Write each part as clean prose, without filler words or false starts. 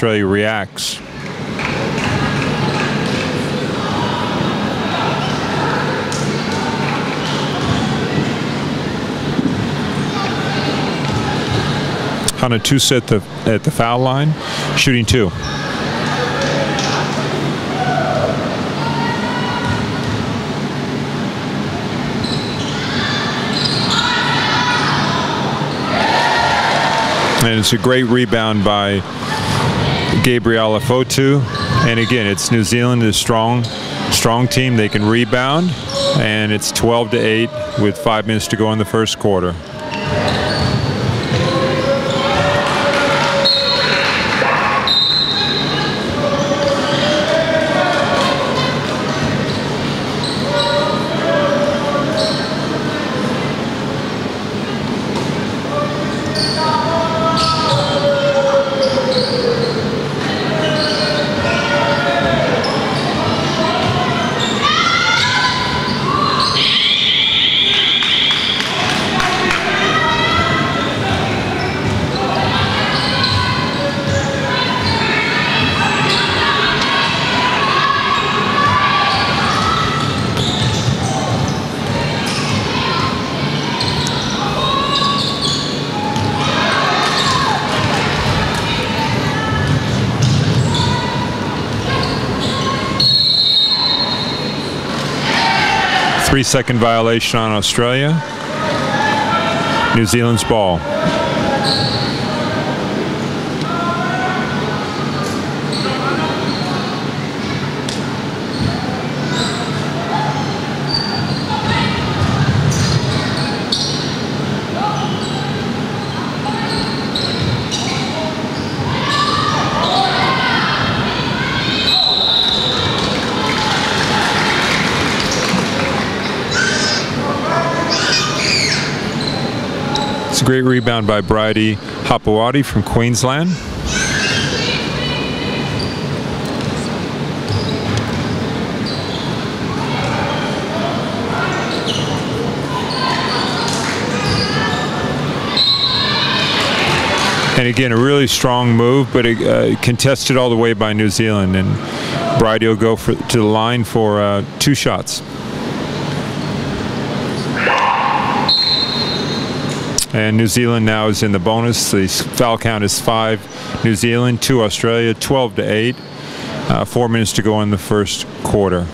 Australia reacts. On a 2 set at the foul line, shooting 2. And it's a great rebound by Gabriela Fotu. And again, it's New Zealand, a strong team. They can rebound, and it's 12-8 with 5 minutes to go in the first quarter. Three-second violation on Australia. New Zealand's ball. A great rebound by Bridie Hapawati from Queensland. And again, a really strong move, but contested all the way by New Zealand. And Bridie will go to the line for 2 shots. And New Zealand now is in the bonus. The foul count is 5 New Zealand, 2 Australia, 12-8. 4 minutes to go in the first quarter.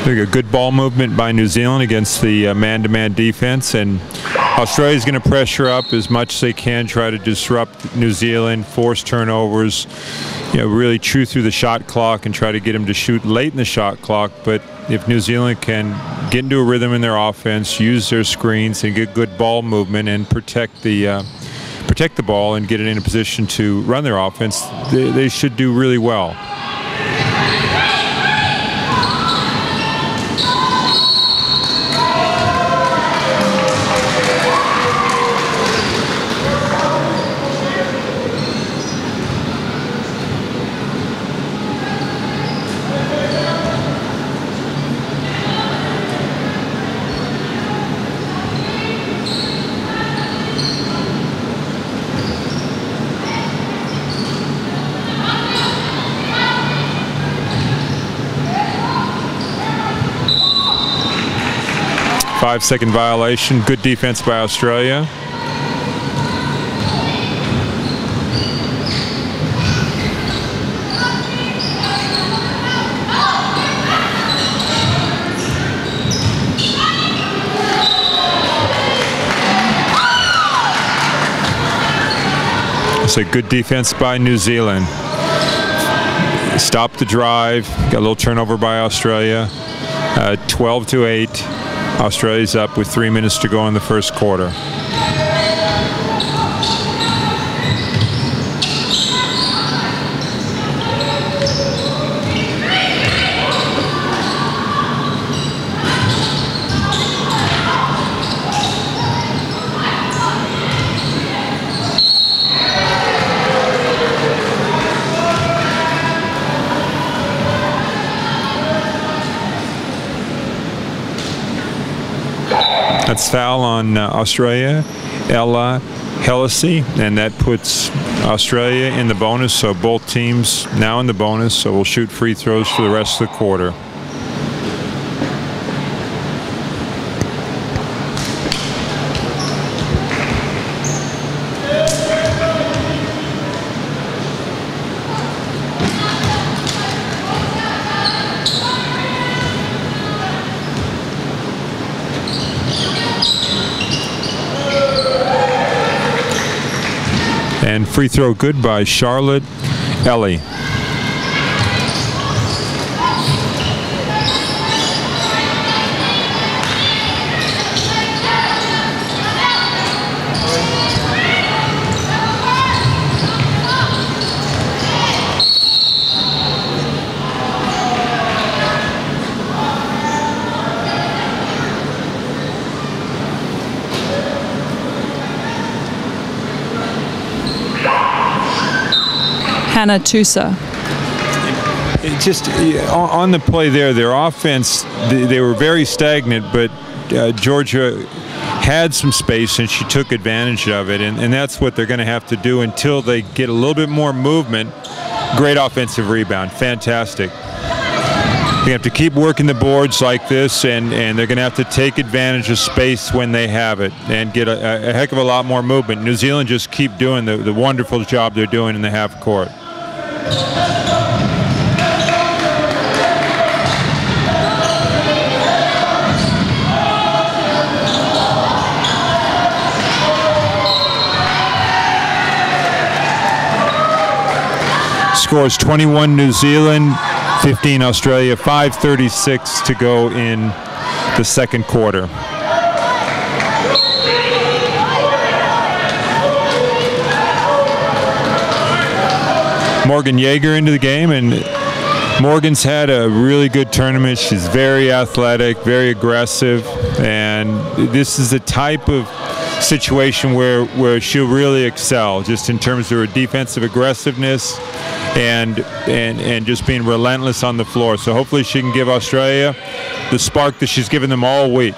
A good ball movement by New Zealand against the man-to-man defense, and Australia's going to pressure up as much as they can, try to disrupt New Zealand, force turnovers, really chew through the shot clock and try to get them to shoot late in the shot clock. But if New Zealand can get into a rhythm in their offense, use their screens and get good ball movement and protect the ball and get it in a position to run their offense, they should do really well. Five-second violation. Good defense by Australia. It's a good defense by New Zealand. Stop the drive. Got a little turnover by Australia. 12-8. Australia's up with 3 minutes to go in the first quarter. That's foul on Australia, Ella Helisey, and that puts Australia in the bonus, so both teams now in the bonus, so we'll shoot free throws for the rest of the quarter. And free throw good by Charlotte Ellie. Hannah Tusa. Just on the play there, their offense, they were very stagnant, but Georgia had some space and she took advantage of it, and that's what they're going to have to do until they get a little bit more movement. Great offensive rebound, fantastic. They have to keep working the boards like this, and they're going to have to take advantage of space when they have it and get a heck of a lot more movement. New Zealand just keep doing the wonderful job they're doing in the half court. Scores 21 New Zealand, 15 Australia, 5:36 to go in the second quarter. Morgan Yeager into the game, and Morgan's had a really good tournament. She's very athletic, very aggressive, and this is the type of situation where she'll really excel, just in terms of her defensive aggressiveness and just being relentless on the floor. So hopefully she can give Australia the spark that she's given them all week.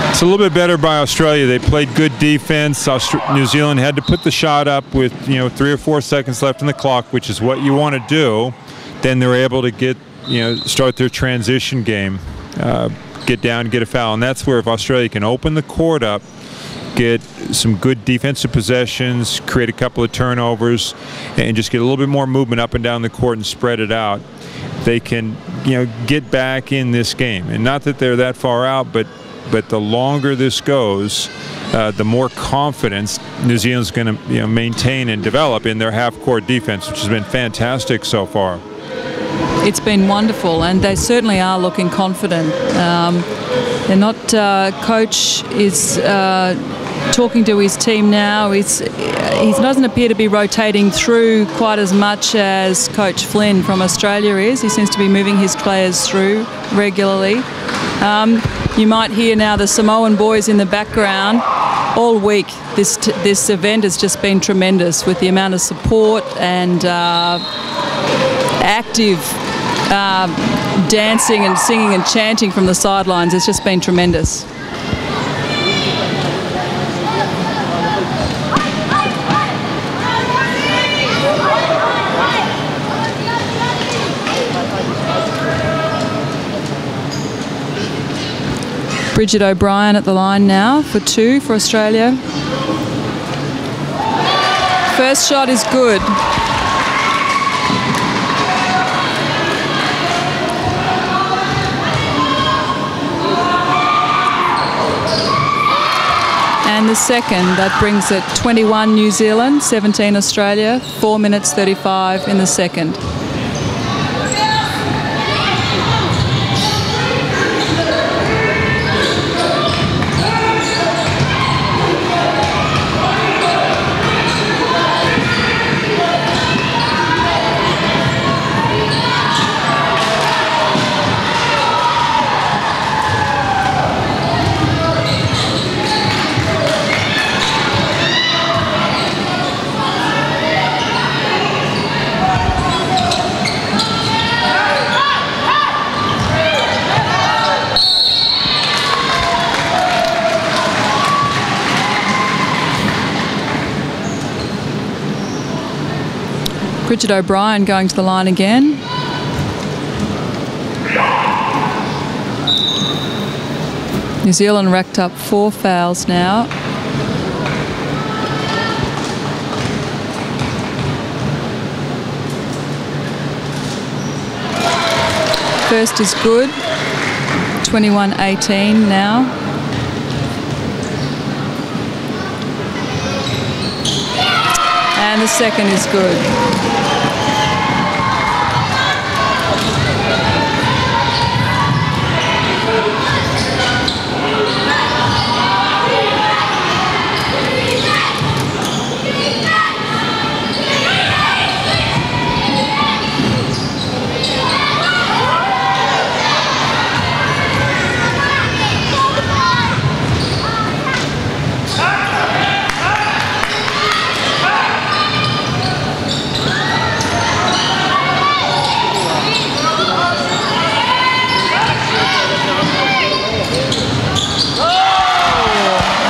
It's a little bit better by Australia. They played good defense. New Zealand had to put the shot up with 3 or 4 seconds left on the clock, which is what you want to do. Then they're able to start their transition game, get down, get a foul, and that's where if Australia can open the court up, get some good defensive possessions, create a couple of turnovers, and just get a little bit more movement up and down the court and spread it out, they can get back in this game. And not that they're that far out, but the longer this goes, the more confidence New Zealand's going to maintain and develop in their half-court defense, which has been fantastic so far. It's been wonderful, and they certainly are looking confident. They're not. Coach is talking to his team now. He doesn't appear to be rotating through quite as much as Coach Flynn from Australia is. He seems to be moving his players through regularly. You might hear now the Samoan boys in the background all week, this event has just been tremendous with the amount of support and active dancing and singing and chanting from the sidelines. It's just been tremendous. Bridget O'Brien at the line now for 2 for Australia. First shot is good. And the second, that brings it 21 New Zealand, 17 Australia, 4 minutes 35 in the second. Bridget O'Brien going to the line again. New Zealand racked up 4 fouls now. First is good, 21-18 now. And the second is good.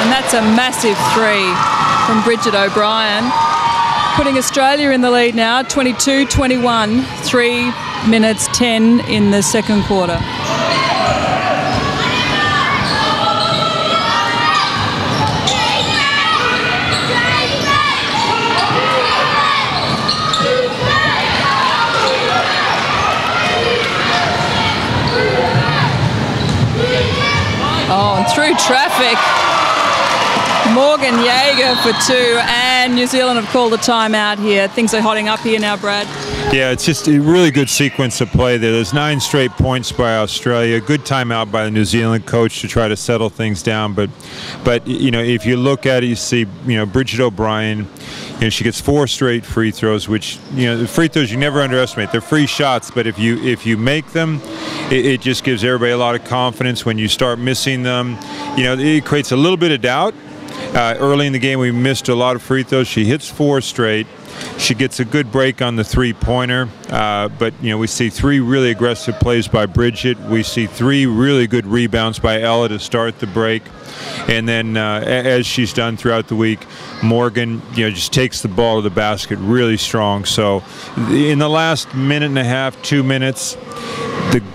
That's a massive 3 from Bridget O'Brien, putting Australia in the lead now, 22-21, 3 minutes 10 in the second quarter. Oh, and through traffic. Morgan Jaeger for 2, and New Zealand have called a timeout here. Things are hotting up here now, Brad. Yeah, it's just a really good sequence of play there. There's 9 straight points by Australia. Good timeout by the New Zealand coach to try to settle things down. But you know, if you look at it, you see, you know, Bridget O'Brien, you know, she gets 4 straight free throws, which, you know, the free throws you never underestimate. They're free shots, but if you make them, it just gives everybody a lot of confidence. When you start missing them, you know, it creates a little bit of doubt. Early in the game, we missed a lot of free throws. She hits 4 straight. She gets a good break on the 3-pointer. But, you know, we see 3 really aggressive plays by Bridget. We see 3 really good rebounds by Ella to start the break. And then, as she's done throughout the week, Morgan, you know, just takes the ball to the basket really strong. So in the last minute and a half, 2 minutes,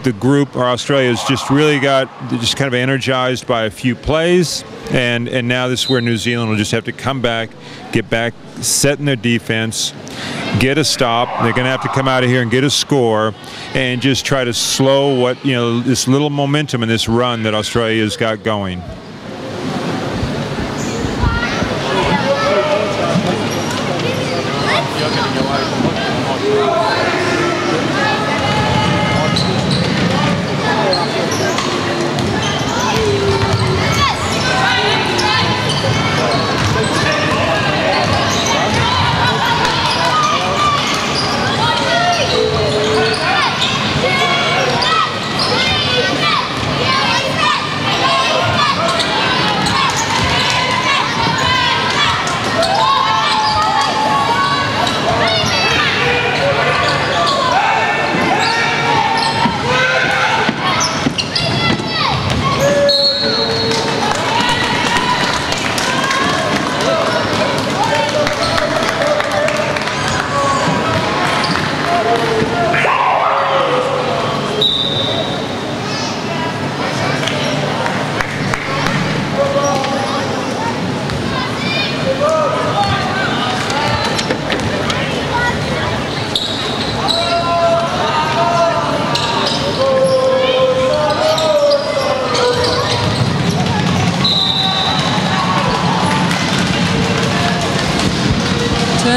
the group, or Australia's just really got just kind of energized by a few plays, and now this is where New Zealand will just have to come back, get back, set in their defense, get a stop. They're going to have to come out of here and get a score, and just try to slow what, you know, this little momentum and this run that Australia's got going.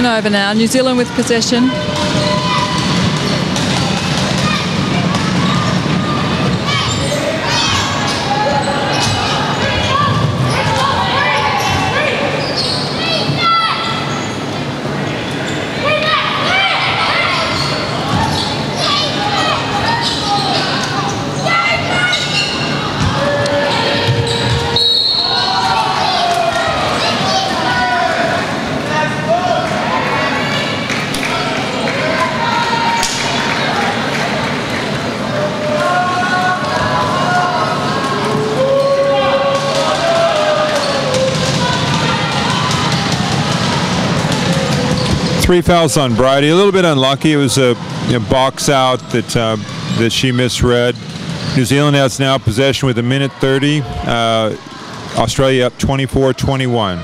turnover now. New Zealand with possession. Three fouls on Bridie. A little bit unlucky. It was a box out that she misread. New Zealand has now possession with 1:30. Australia up 24-21.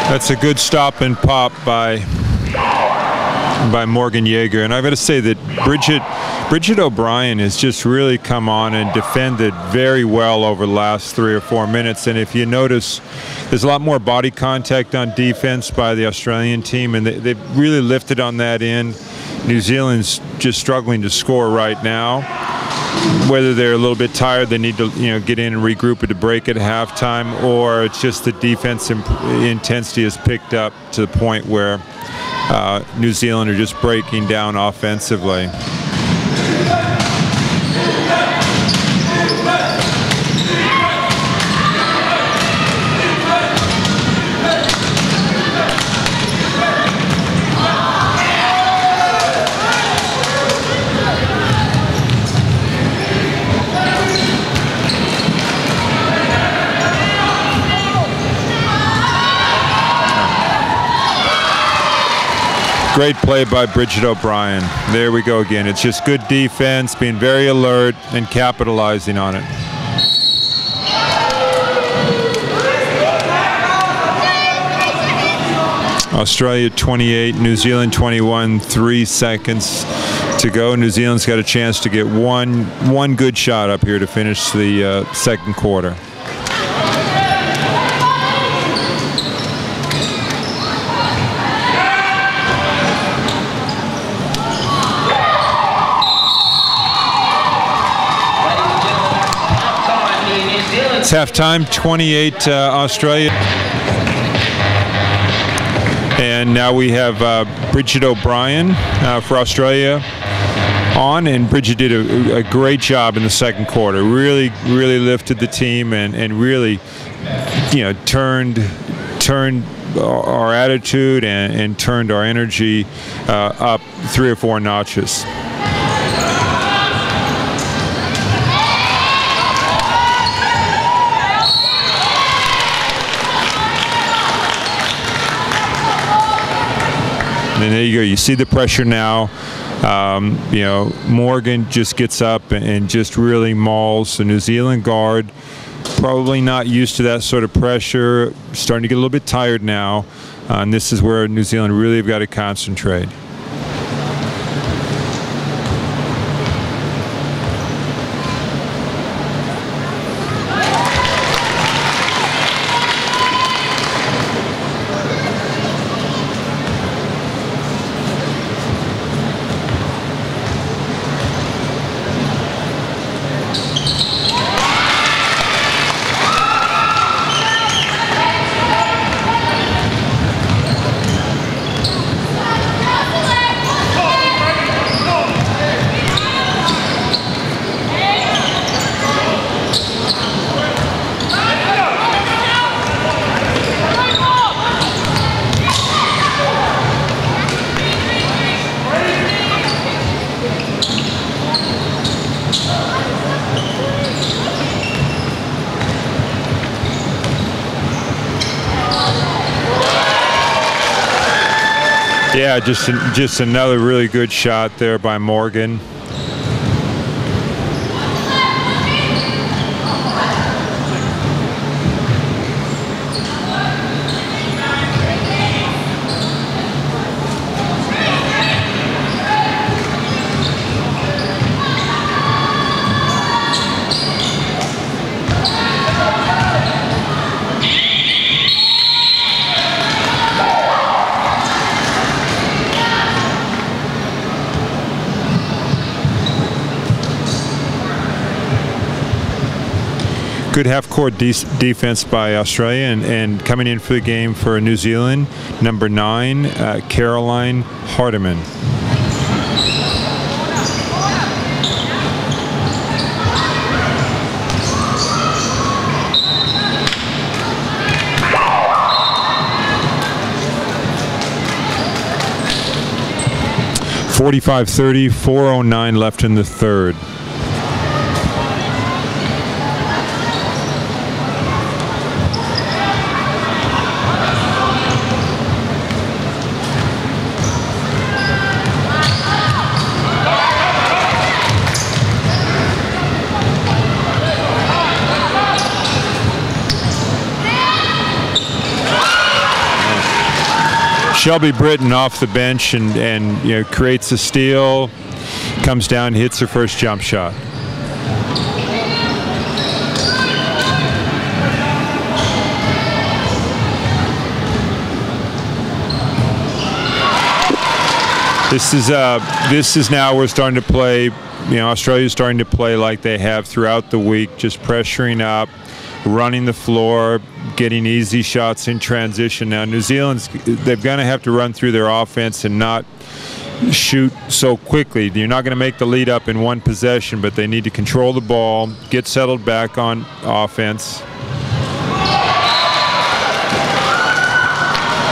That's a good stop and pop by Morgan Yeager. And I've got to say that Bridget O'Brien has just really come on and defended very well over the last 3 or 4 minutes. And if you notice, there's a lot more body contact on defense by the Australian team, and they've really lifted on that end. New Zealand's just struggling to score right now. Whether they're a little bit tired, they need to get in and regroup at the break at halftime, or it's just the defense intensity has picked up to the point where New Zealand are just breaking down offensively. Great play by Bridget O'Brien. There we go again. It's just good defense, being very alert and capitalizing on it. Australia 28, New Zealand 21, 3 seconds to go. New Zealand's got a chance to get one good shot up here to finish the second quarter. It's halftime, 28 Australia. And now we have Bridget O'Brien for Australia on, and Bridget did a great job in the second quarter. Really lifted the team and really, turned our attitude and turned our energy up 3 or 4 notches. And there you go. You see the pressure now. Morgan just gets up and just really mauls the New Zealand guard. Probably not used to that sort of pressure. Starting to get a little bit tired now. And this is where New Zealand really have got to concentrate. Yeah, just another really good shot there by Morgan. Good half-court defense by Australia, and coming in for the game for New Zealand, number 9, Caroline Hardiman. .45-30, 4:09 left in the third. Shelby Britton off the bench and you know, creates a steal, comes down, hits her first jump shot. This is now we're starting to play. You know, Australia's starting to play like they have throughout the week, just pressuring up, running the floor, getting easy shots in transition. Now New Zealand's, they're going to have to run through their offense and not shoot so quickly. You're not going to make the lead up in one possession, but they need to control the ball, get settled back on offense.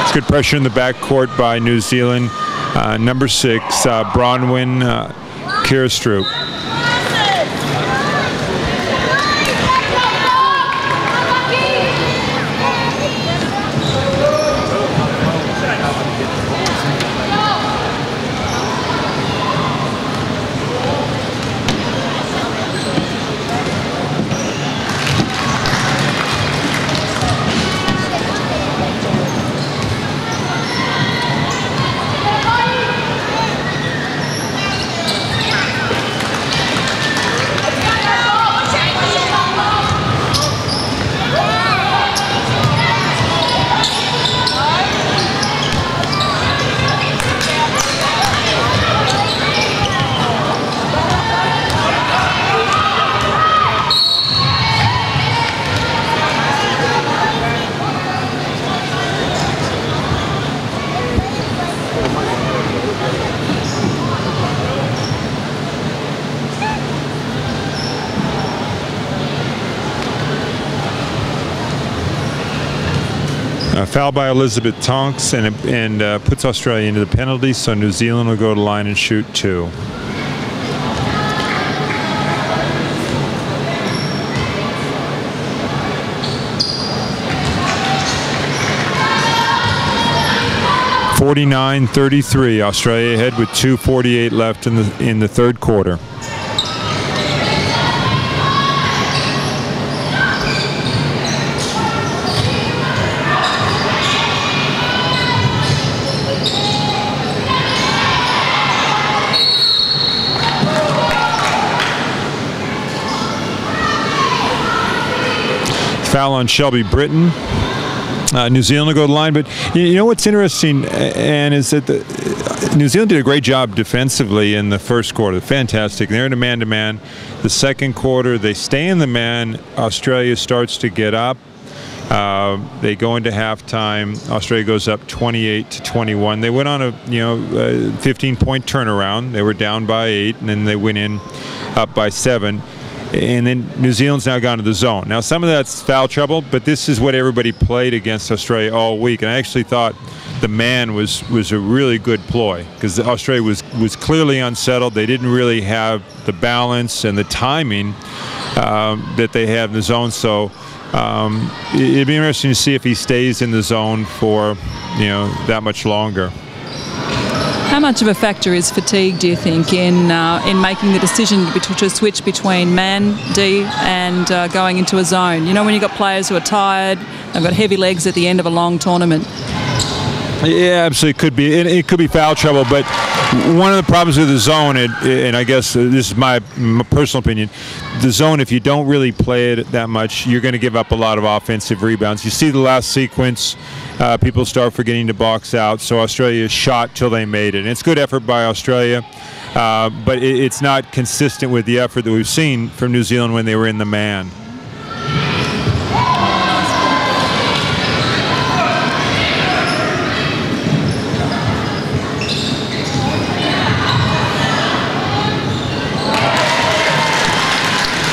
It's good pressure in the backcourt by New Zealand. Number 6, Bronwyn Kierstrup. Foul by Elizabeth Tonks and puts Australia into the penalty, so New Zealand will go to line and shoot 2. .49-33, Australia ahead with 2:48 left in the third quarter. Foul on Shelby Britton. New Zealand will go to the line, but you know what's interesting, Anne, is that New Zealand did a great job defensively in the first quarter. Fantastic. They're in a man-to-man. The second quarter, they stay in the man. Australia starts to get up. They go into halftime. Australia goes up 28-21. They went on a 15-point turnaround. They were down by 8, and then they went in up by 7. And then New Zealand's now gone to the zone. Now, some of that's foul trouble, but this is what everybody played against Australia all week. And I actually thought the man was a really good ploy, because Australia was clearly unsettled. They didn't really have the balance and the timing that they have in the zone. So it'd be interesting to see if he stays in the zone for that much longer. How much of a factor is fatigue, do you think, in making the decision to switch between man D and going into a zone? You know, when you've got players who are tired, they've got heavy legs at the end of a long tournament. Yeah, absolutely, could be. It could be foul trouble, but one of the problems with the zone, and I guess this is my personal opinion, the zone, if you don't really play it that much, you're going to give up a lot of offensive rebounds. You see the last sequence, people start forgetting to box out, so Australia shot till they made it. And it's good effort by Australia, but it's not consistent with the effort that we've seen from New Zealand when they were in the man.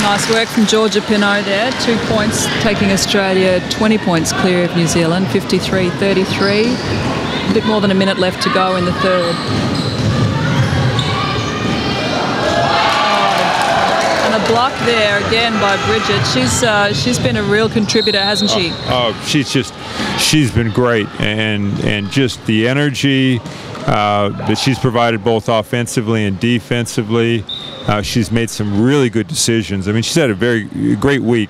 Nice work from Georgia Pinot there. 2 points, taking Australia 20 points clear of New Zealand, 53-33. A bit more than a minute left to go in the third. And a block there again by Bridget. She's been a real contributor, hasn't she? She's been great, and just the energy that she's provided both offensively and defensively. She's made some really good decisions. I mean, she's had a very great week,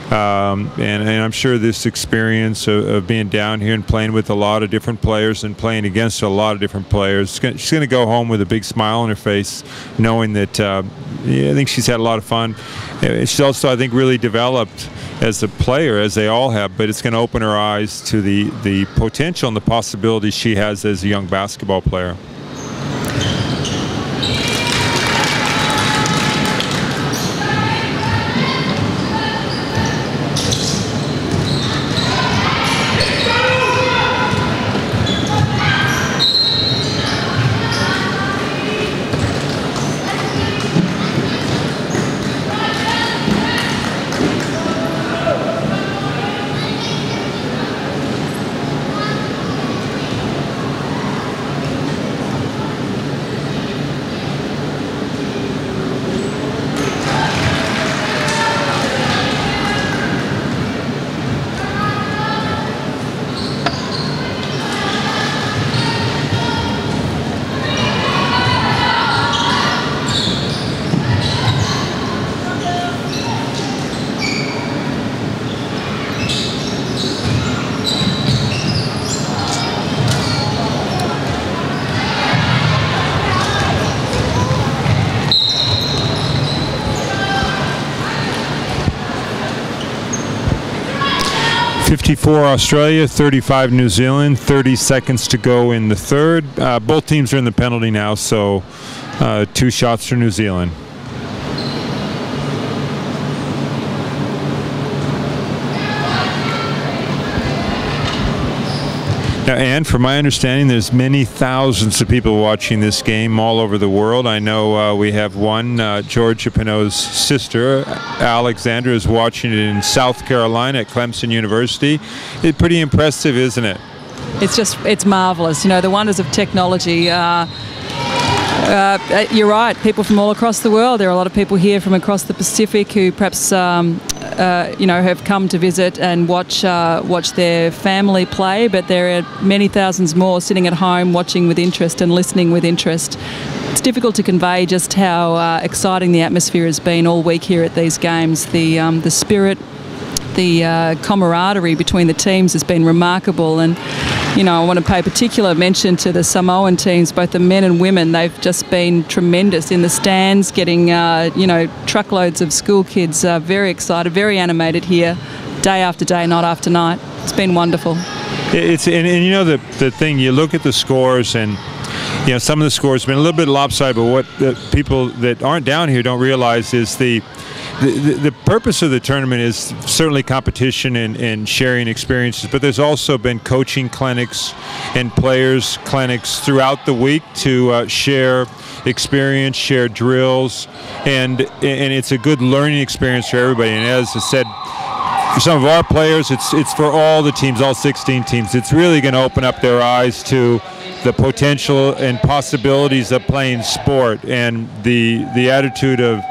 and I'm sure this experience of being down here and playing with a lot of different players and playing against a lot of different players, she's going to go home with a big smile on her face, knowing that I think she's had a lot of fun. She's also, I think, really developed as a player, as they all have, but it's going to open her eyes to the potential and the possibilities she has as a young basketball player. 54 Australia, 35 New Zealand, 30 seconds to go in the third. Both teams are in the penalty now, so 2 shots for New Zealand. Now, and from my understanding, there's many thousands of people watching this game all over the world. I know we have one, Georgia Pinot's sister, Alexandra, is watching it in South Carolina at Clemson University. It's pretty impressive, isn't it? It's marvelous. You know, the wonders of technology. You're right, people from all across the world. There are a lot of people here from across the Pacific who perhaps have come to visit and watch their family play, but there are many thousands more sitting at home watching with interest and listening with interest. It's difficult to convey just how exciting the atmosphere has been all week here at these games. The spirit, the camaraderie between the teams has been remarkable, and I want to pay particular mention to the Samoan teams, both the men and women. They've just been tremendous in the stands, getting truckloads of school kids very excited, very animated here, day after day, night after night. It's been wonderful. The thing, you look at the scores, and some of the scores have been a little bit lopsided, but what the people that aren't down here don't realize is the purpose of the tournament is certainly competition and sharing experiences, but there's also been coaching clinics and players clinics throughout the week to share experience, share drills, and it's a good learning experience for everybody. And as I said, for some of our players, it's for all the teams, all 16 teams. It's really going to open up their eyes to the potential and possibilities of playing sport, and the attitude of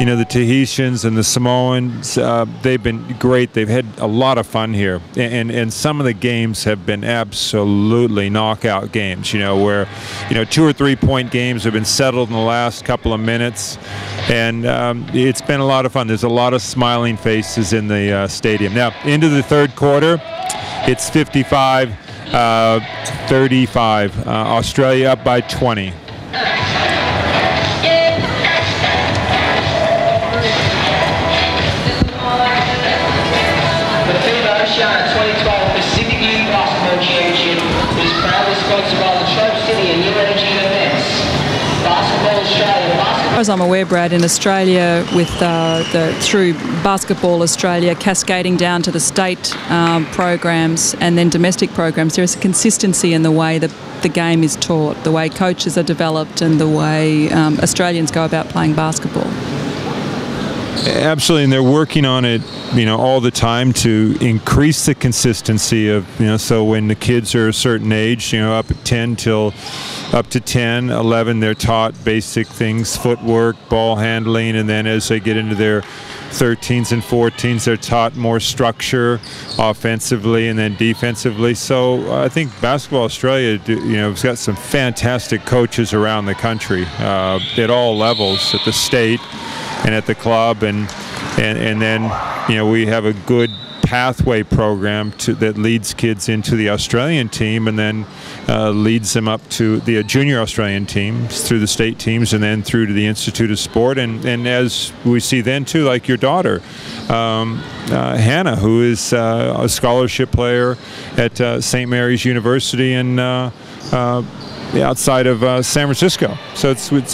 the Tahitians and the Samoans, they've been great. They've had a lot of fun here. And some of the games have been absolutely knockout games, where, 2 or 3 point games have been settled in the last couple of minutes. And it's been a lot of fun. There's a lot of smiling faces in the stadium. Now, into the third quarter, it's 55-35. Australia up by 20. As I'm aware, Brad, in Australia, with through Basketball Australia cascading down to the state programs and then domestic programs, there is a consistency in the way that the game is taught, the way coaches are developed, and the way Australians go about playing basketball. Absolutely, and they're working on it, all the time to increase the consistency of, so when the kids are a certain age, up at 10 till up to 10, 11, they're taught basic things, footwork, ball handling, and then as they get into their 13s and 14s, they're taught more structure offensively and then defensively. So I think Basketball Australia, has got some fantastic coaches around the country at all levels, at the state and at the club, and then we have a good pathway program that leads kids into the Australian team, and then leads them up to the junior Australian teams, through the state teams, and then through to the Institute of Sport. And as we see then too, like your daughter, Hannah, who is a scholarship player at St. Mary's University in outside of San Francisco. So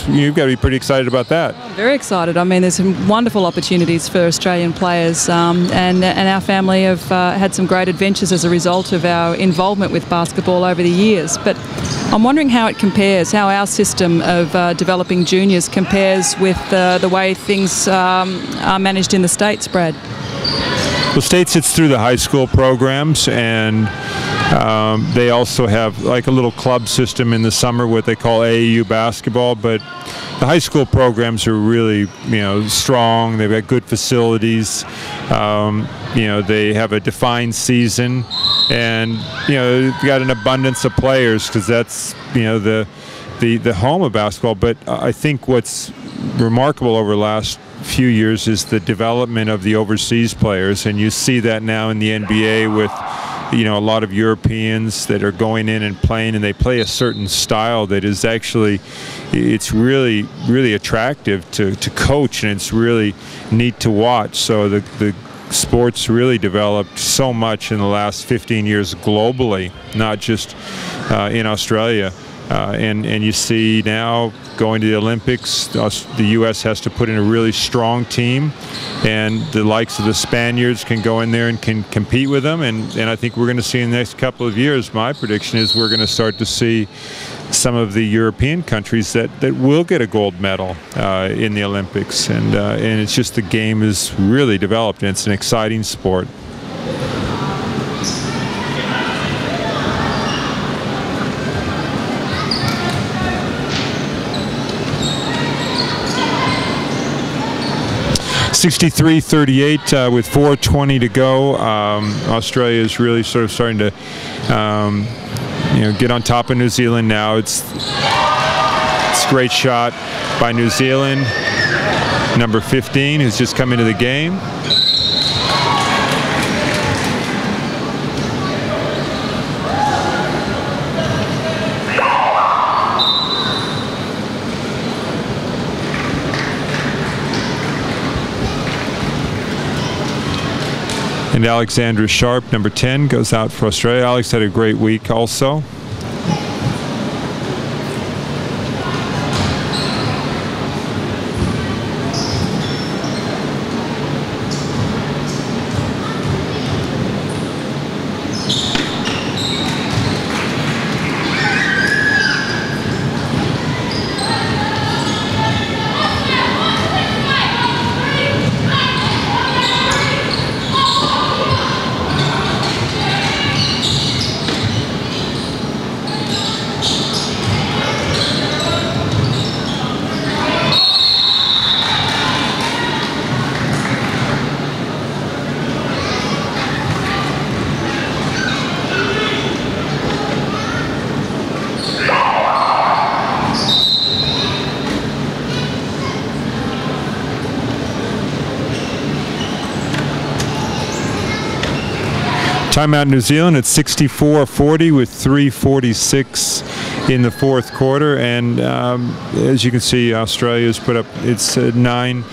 you've got to be pretty excited about that. I'm very excited. I mean, there's some wonderful opportunities for Australian players, and our family have had some great adventures as a result of our involvement with basketball over the years. But I'm wondering how it compares, how our system of developing juniors compares with the way things are managed in the States, Brad. Well, States, it's through the high school programs, and they also have like a little club system in the summer, what they call AAU basketball. But the high school programs are really, strong. They've got good facilities. They have a defined season, and they've got an abundance of players, because that's the home of basketball. But I think what's remarkable over the last few years is the development of the overseas players, and you see that now in the NBA with a lot of Europeans that are going in and playing, and they play a certain style that is actually, it's really, really attractive to coach, and it's really neat to watch. So the sports really developed so much in the last 15 years globally, not just in Australia. And you see now, going to the Olympics, the U.S. has to put in a really strong team, and the likes of the Spaniards can go in there and can compete with them. And I think we're going to see in the next couple of years, my prediction is we're going to start to see some of the European countries that will get a gold medal in the Olympics. And it's just, the game is really developed, and it's an exciting sport. (63-38) with 4:20 to go. Australia is really sort of starting to, get on top of New Zealand now. It's a great shot by New Zealand, number 15, who's just come into the game. And Alexandra Sharp, number 10, goes out for Australia. Alex had a great week also. Timeout New Zealand at 64-40 with 3:46 in the fourth quarter, and as you can see, Australia's put up nine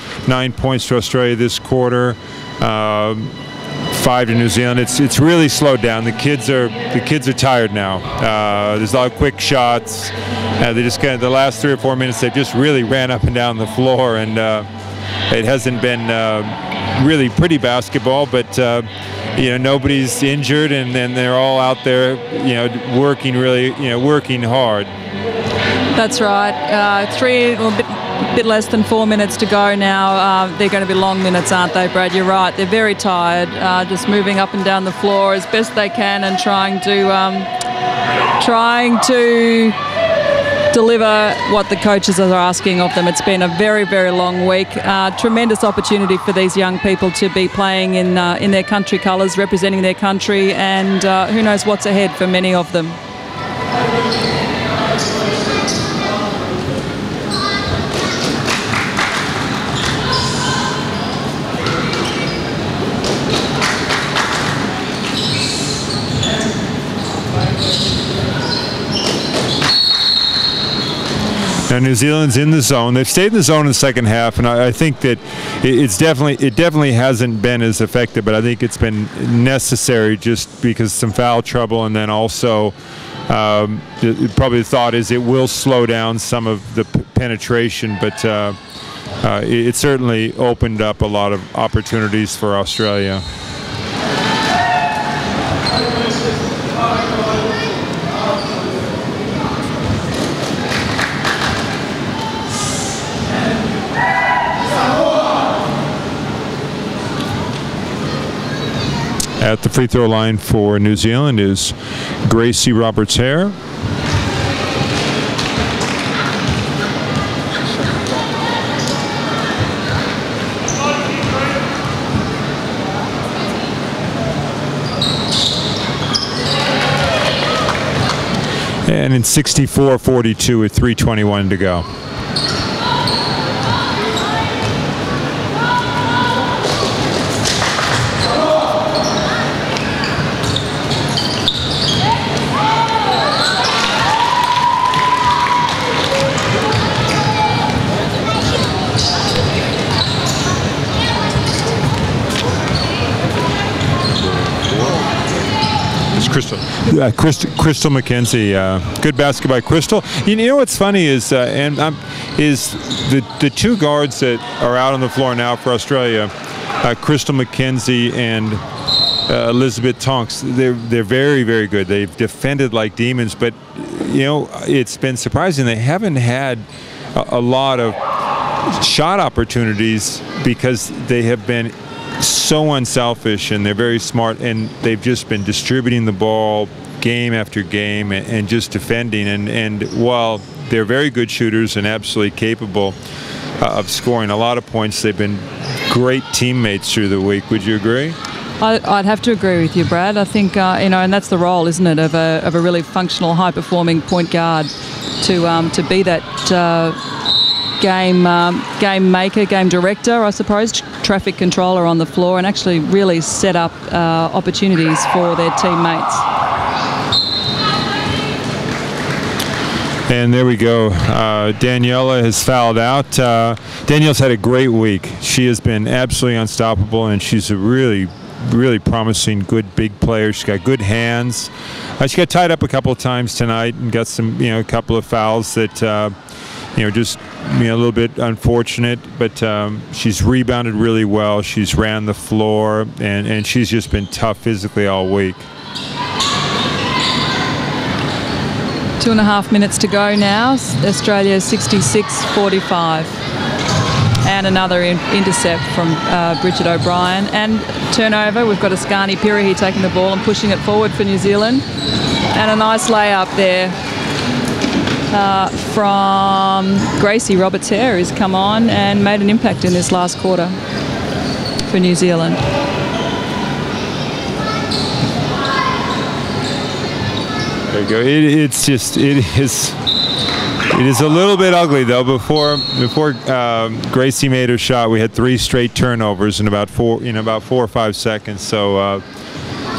points to Australia this quarter. 5 to New Zealand. It's really slowed down. The kids are tired now. There's a lot of quick shots. They just the last 3 or 4 minutes they've just really ran up and down the floor, and it hasn't been really pretty basketball. But nobody's injured, and then they're all out there working working hard. That's right. A bit less than 4 minutes to go now. They're going to be long minutes, aren't they, Brad? You're right. They're very tired, just moving up and down the floor as best they can and trying to deliver what the coaches are asking of them. It's been a very, very long week. Tremendous opportunity for these young people to be playing in their country colours, representing their country, and who knows what's ahead for many of them. Now New Zealand's in the zone. They've stayed in the zone in the second half, and I think that it definitely hasn't been as effective, but I think it's been necessary just because some foul trouble, and then also probably the thought is it will slow down some of the penetration, but it certainly opened up a lot of opportunities for Australia. At the free throw line for New Zealand is Gracie Roberts-Hare. And in 64-42 with 3:21 to go. Crystal McKenzie, good basket by Crystal. You know what's funny is the two guards that are out on the floor now for Australia, Crystal McKenzie and Elizabeth Tonks. They're very, very good. They've defended like demons, but it's been surprising they haven't had a lot of shot opportunities because they have been so unselfish, and they're very smart, and they've just been distributing the ball game after game and just defending, and while they're very good shooters and absolutely capable of scoring a lot of points, they've been great teammates through the week. Would you agree? I'd have to agree with you, Brad. I think and that's the role, isn't it, of a really functional, high-performing point guard to be that game maker, game director, I suppose, traffic controller on the floor, and actually really set up opportunities for their teammates. And there we go. Daniela has fouled out. Danielle's had a great week. She has been absolutely unstoppable, and she's a really, really promising, good big player. She's got good hands. She got tied up a couple of times tonight and got some, a couple of fouls that, just a little bit unfortunate. But she's rebounded really well. She's ran the floor, and she's just been tough physically all week. 2.5 minutes to go now. Australia 66-45. And another intercept from Bridget O'Brien. And turnover, we've got Askani Pirihi taking the ball and pushing it forward for New Zealand. And a nice layup there from Gracie Roberts-Hare, who's come on and made an impact in this last quarter for New Zealand. There you go. It is a little bit ugly though. Before Gracie made her shot, we had 3 straight turnovers in about 4 or 5 seconds. So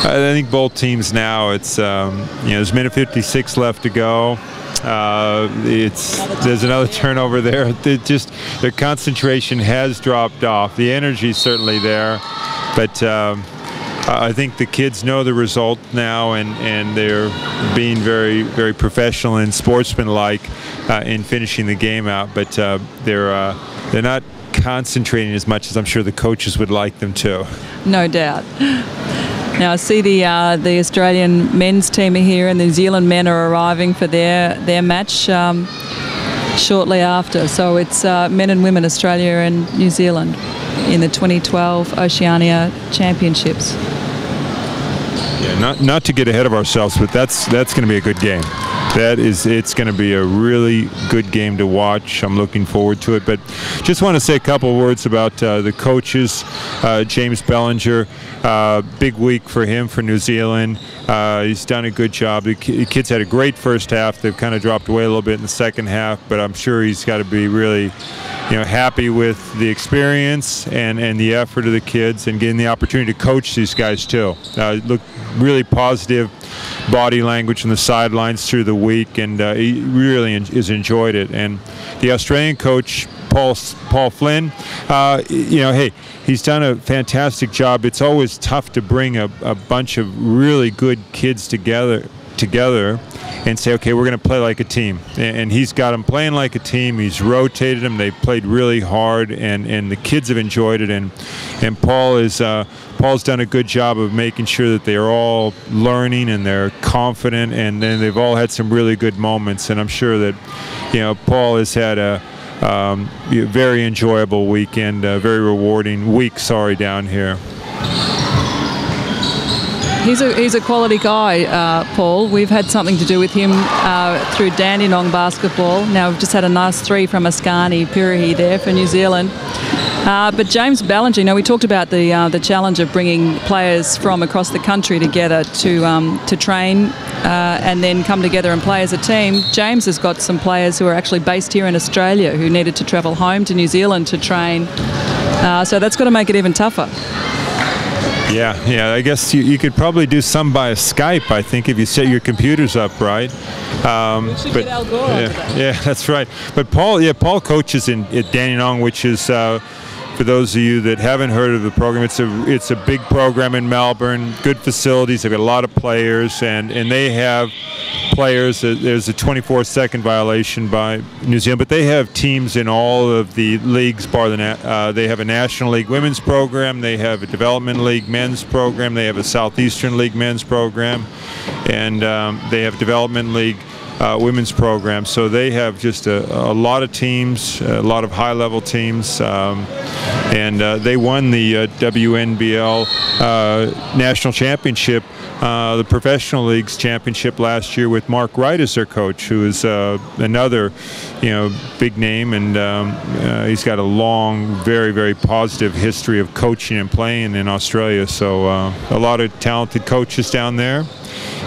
I think both teams now, it's, there's a minute 56 left to go. There's another turnover there. Their concentration has dropped off. The energy's certainly there, but I think the kids know the result now, and they're being very, very professional and sportsmanlike in finishing the game out. But they're not concentrating as much as I'm sure the coaches would like them to. No doubt. Now I see the Australian men's team are here, and the New Zealand men are arriving for their match shortly after. So it's men and women, Australia and New Zealand, in the 2012 Oceania Championships. Yeah, not to get ahead of ourselves, but that's going to be a good game. It's going to be a really good game to watch. I'm looking forward to it. But just want to say a couple of words about the coaches. James Bellinger, big week for him for New Zealand. He's done a good job. The kids had a great first half. They've kind of dropped away a little bit in the second half, but I'm sure he's got to be really happy with the experience and the effort of the kids, and getting the opportunity to coach these guys too. Look really positive body language on the sidelines through the week, and he really has enjoyed it. And the Australian coach, Paul Flynn, hey, he's done a fantastic job. It's always tough to bring a bunch of really good kids together and say, okay, we're going to play like a team. And he's got them playing like a team. He's rotated them. They've played really hard, and the kids have enjoyed it. And Paul's done a good job of making sure that they are all learning and they're confident, and then they've all had some really good moments. And I'm sure that Paul has had a very enjoyable weekend, a very rewarding week, down here. He's a quality guy, Paul. We've had something to do with him through Dandenong basketball. Now we've just had a nice 3 from Askani Pirihi there for New Zealand. But James Ballinger, we talked about the challenge of bringing players from across the country together to train and then come together and play as a team. James has got some players who are actually based here in Australia who needed to travel home to New Zealand to train. So that's got to make it even tougher. Yeah, I guess you could probably do some by Skype, I think, if you set your computers up right. Get Al Gore yeah, that's right. But Paul coaches at Dandenong, which is, for those of you that haven't heard of the program, it's a big program in Melbourne, good facilities, they've got a lot of players, and they have players. There's a 24-second violation by New Zealand, but they have teams in all of the leagues, they have a National League women's program, they have a Development League men's program, they have a Southeastern League men's program, and they have Development League women's program. So they have just a lot of teams, a lot of high-level teams, and they won the WNBL National Championship, the Professional Leagues Championship last year, with Mark Wright as their coach, who is another big name, and he's got a long, very, very positive history of coaching and playing in Australia. So a lot of talented coaches down there,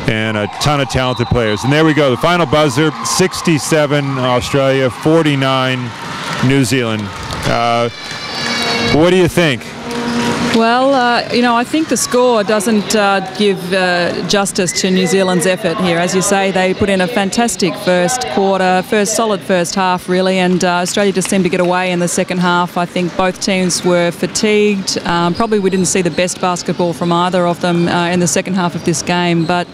and a ton of talented players. And there we go, the final buzzer, 67 Australia, 49 New Zealand. What do you think? Well, I think the score doesn't give justice to New Zealand's effort here. As you say, they put in a fantastic first quarter, solid first half, really, and Australia just seemed to get away in the second half. I think both teams were fatigued. Probably we didn't see the best basketball from either of them in the second half of this game, but,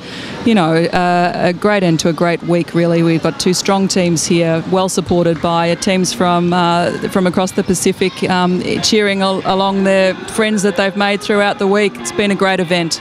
a great end to a great week, really. We've got 2 strong teams here, well supported by teams from across the Pacific, cheering along their friends that they've made throughout the week. It's been a great event.